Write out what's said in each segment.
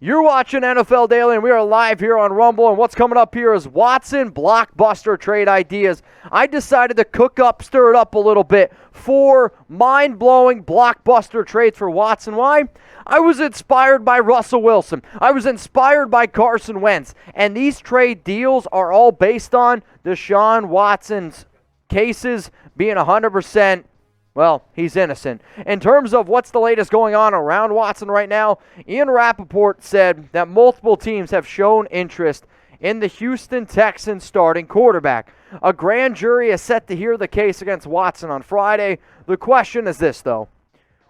You're watching NFL Daily, and we are live here on Rumble, and what's coming up here is Watson Blockbuster trade ideas. I decided to stir it up a little bit for mind-blowing blockbuster trades for Watson. Why? I was inspired by Russell Wilson. I was inspired by Carson Wentz, and these trade deals are all based on Deshaun Watson's cases being 100%. Well, he's innocent. In terms of what's the latest going on around Watson right now, Ian Rappaport said that multiple teams have shown interest in the Houston Texans starting quarterback. A grand jury is set to hear the case against Watson on Friday. The question is this, though.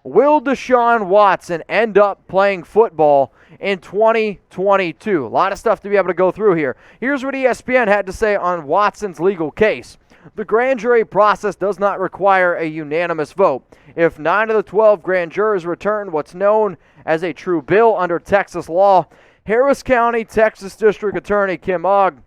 Will Deshaun Watson end up playing football in 2022? A lot of stuff to be able to go through here. Here's what ESPN had to say on Watson's legal case. The grand jury process does not require a unanimous vote. If 9 of the 12 grand jurors return what's known as a true bill under Texas law, Harris County, Texas District Attorney Kim Ogg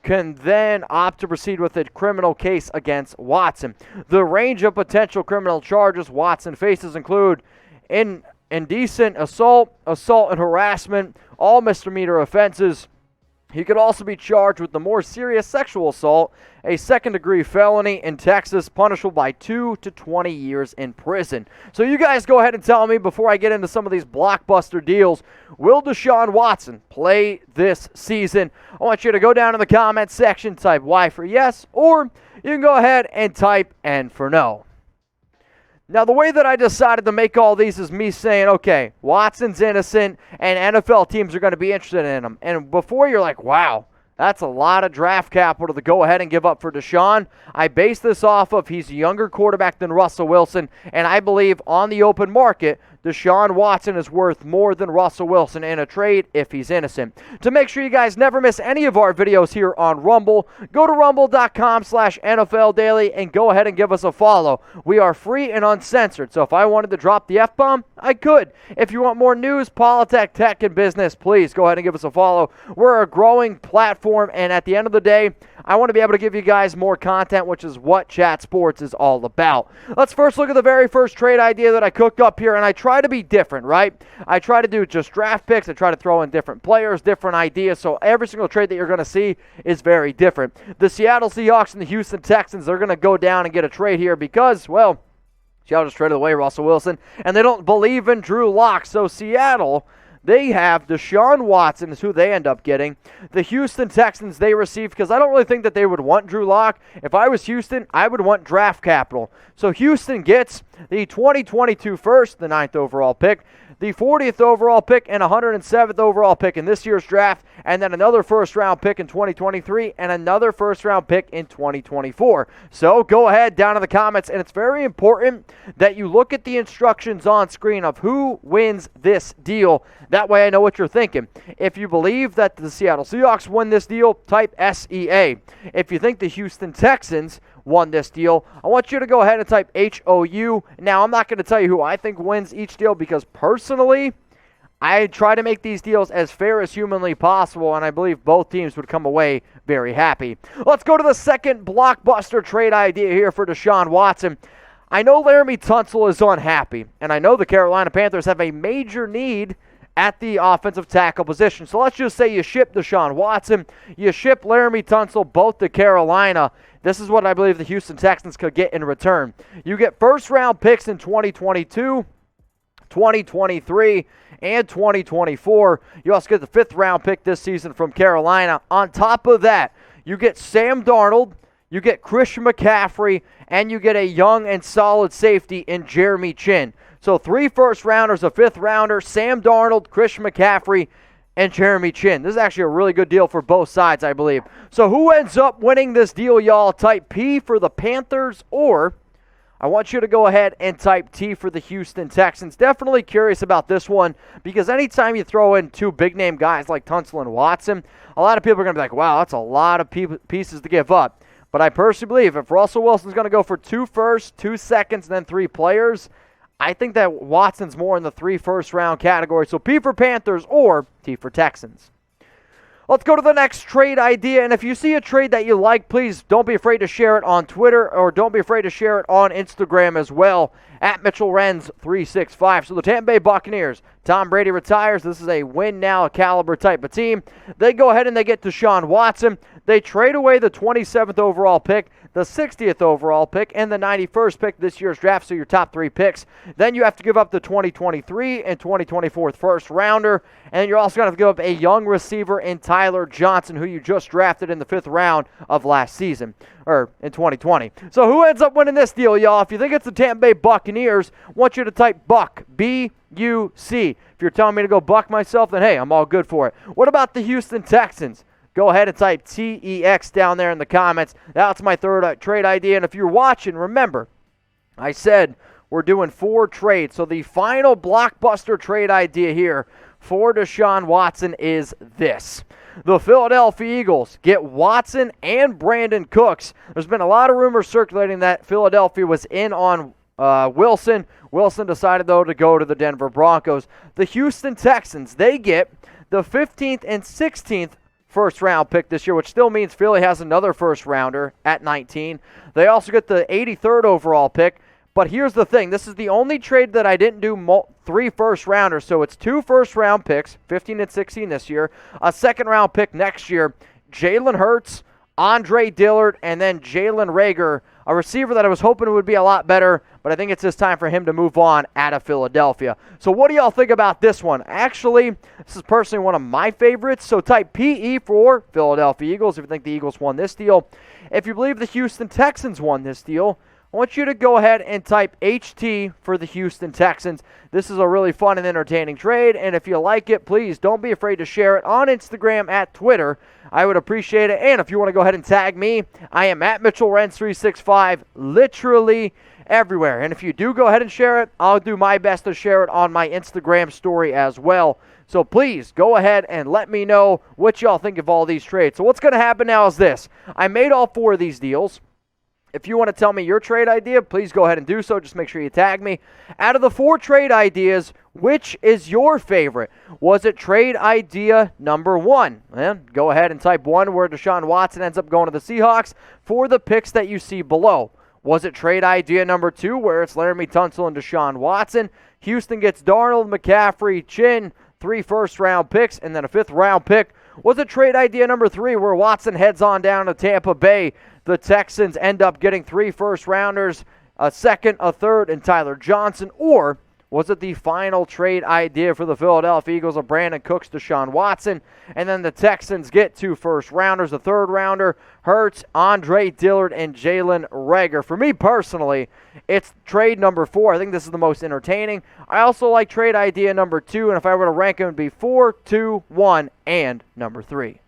can then opt to proceed with a criminal case against Watson. The range of potential criminal charges Watson faces include indecent assault, assault and harassment, all misdemeanor offenses. He could also be charged with the more serious sexual assault, a second-degree felony in Texas, punishable by 2 to 20 years in prison. So you guys go ahead and tell me, before I get into some of these blockbuster deals, will Deshaun Watson play this season? I want you to go down in the comments section, type Y for yes, or you can go ahead and type N for no. Now, the way that I decided to make all these is me saying, okay, Watson's innocent, and NFL teams are going to be interested in him. And before you're like, wow, that's a lot of draft capital to go ahead and give up for Deshaun, I base this off of he's a younger quarterback than Russell Wilson, and I believe on the open market, Deshaun Watson is worth more than Russell Wilson in a trade if he's innocent. To make sure you guys never miss any of our videos here on Rumble, go to rumble.com/NFL Daily and go ahead and give us a follow. We are free and uncensored, so if I wanted to drop the F-bomb, I could. If you want more news, politics, tech, and business, please go ahead and give us a follow. We're a growing platform, and at the end of the day, I want to be able to give you guys more content, which is what Chat Sports is all about. Let's first look at the very first trade idea that I cooked up here, and I try to be different, right? I try to do just draft picks. I try to throw in different players, different ideas, so every single trade that you're going to see is very different. The Seattle Seahawks and the Houston Texans, they're going to go down and get a trade here because, well, Seattle just traded away Russell Wilson, and they don't believe in Drew Lock, so Seattle, they have Deshaun Watson is who they end up getting. The Houston Texans they received, because I don't really think that they would want Drew Lock. If I was Houston, I would want draft capital. So Houston gets the 2022 first, the 9th overall pick, the 40th overall pick, and 107th overall pick in this year's draft, and then another first-round pick in 2023, and another first-round pick in 2024. So go ahead down in the comments, and it's very important that you look at the instructions on screen of who wins this deal. That way I know what you're thinking. If you believe that the Seattle Seahawks won this deal, type SEA. If you think the Houston Texans won this deal, I want you to go ahead and type HOU. Now, I'm not going to tell you who I think wins each deal because personally, I try to make these deals as fair as humanly possible, and I believe both teams would come away very happy. Let's go to the second blockbuster trade idea here for Deshaun Watson. I know Laremy Tunsil is unhappy, and I know the Carolina Panthers have a major need at the offensive tackle position. So let's just say you ship Deshaun Watson, you ship Laremy Tunsil both to Carolina. This is what I believe the Houston Texans could get in return. You get first-round picks in 2022, 2023, and 2024. You also get the fifth-round pick this season from Carolina. On top of that, you get Sam Darnold, you get Christian McCaffrey, and you get a young and solid safety in Jeremy Chinn. So 3 first-rounders, a 5th-rounder, Sam Darnold, Christian McCaffrey, and Jeremy Chinn. This is actually a really good deal for both sides, I believe. So who ends up winning this deal, y'all? Type P for the Panthers, or I want you to go ahead and type T for the Houston Texans. Definitely curious about this one because anytime you throw in 2 big-name guys like Tunsil and Watson, a lot of people are going to be like, wow, that's a lot of pieces to give up. But I personally believe if Russell Wilson's going to go for 2 firsts, 2 seconds, and then 3 players, I think that Watson's more in the 3 first-round category. So P for Panthers or T for Texans. Let's go to the next trade idea. And if you see a trade that you like, please don't be afraid to share it on Twitter or don't be afraid to share it on Instagram as well, at Mitchell Renz 365. So the Tampa Bay Buccaneers Tom Brady retires. This is a win-now caliber type of team. They go ahead and they get Deshaun Watson. They trade away the 27th overall pick, the 60th overall pick, and the 91st pick this year's draft, so your top 3 picks. Then you have to give up the 2023 and 2024 first rounder, and you're also going to have to give up a young receiver in Tyler Johnson, who you just drafted in the 5th round of last season, or in 2020. So who ends up winning this deal, y'all? If you think it's the Tampa Bay Buccaneers, I want you to type Buck, B-U-C. If you're telling me to go Buck myself, then hey, I'm all good for it. What about the Houston Texans? Go ahead and type TEX down there in the comments. That's my third trade idea. And if you're watching, remember, I said we're doing 4 trades. So the final blockbuster trade idea here for Deshaun Watson is this. The Philadelphia Eagles get Watson and Brandon Cooks. There's been a lot of rumors circulating that Philadelphia was in on Wilson. Wilson decided, though, to go to the Denver Broncos. The Houston Texans, they get the 15th and 16th first-round pick this year, which still means Philly has another first-rounder at 19. They also get the 83rd overall pick. But here's the thing. This is the only trade that I didn't do 3 first-rounders. So it's 2 first-round picks, 15 and 16 this year, a second-round pick next year, Jalen Hurts, Andre Dillard, and then Jalen Reagor, a receiver that I was hoping would be a lot better, but I think it's just time for him to move on out of Philadelphia. So what do y'all think about this one? Actually, this is personally one of my favorites, so type PE for Philadelphia Eagles if you think the Eagles won this deal. If you believe the Houston Texans won this deal, I want you to go ahead and type HT for the Houston Texans. This is a really fun and entertaining trade, and if you like it, please don't be afraid to share it on Instagram, at Twitter. I would appreciate it, and if you want to go ahead and tag me, I am at Mitchell Renz 365, literally everywhere. And if you do go ahead and share it, I'll do my best to share it on my Instagram story as well. So please go ahead and let me know what y'all think of all these trades. So what's going to happen now is this. I made all 4 of these deals. If you want to tell me your trade idea, please go ahead and do so. Just make sure you tag me. Out of the 4 trade ideas, which is your favorite? Was it trade idea number 1? Then go ahead and type 1 where Deshaun Watson ends up going to the Seahawks for the picks that you see below. Was it trade idea number 2 where it's Laremy, Tunsil, and Deshaun Watson? Houston gets Darnold, McCaffrey, Chinn, 3 first-round picks, and then a 5th-round pick. Was it trade idea number 3 where Watson heads on down to Tampa Bay? The Texans end up getting 3 first-rounders, a 2nd, a 3rd, and Tyler Johnson? Or was it the final trade idea for the Philadelphia Eagles of Brandon Cooks, Deshaun Watson, and then the Texans get 2 first-rounders, a 3rd-rounder, Hurts, Andre Dillard, and Jalen Reagor? For me personally, it's trade number 4. I think this is the most entertaining. I also like trade idea number 2, and if I were to rank them, it would be 4, 2, 1, and number 3.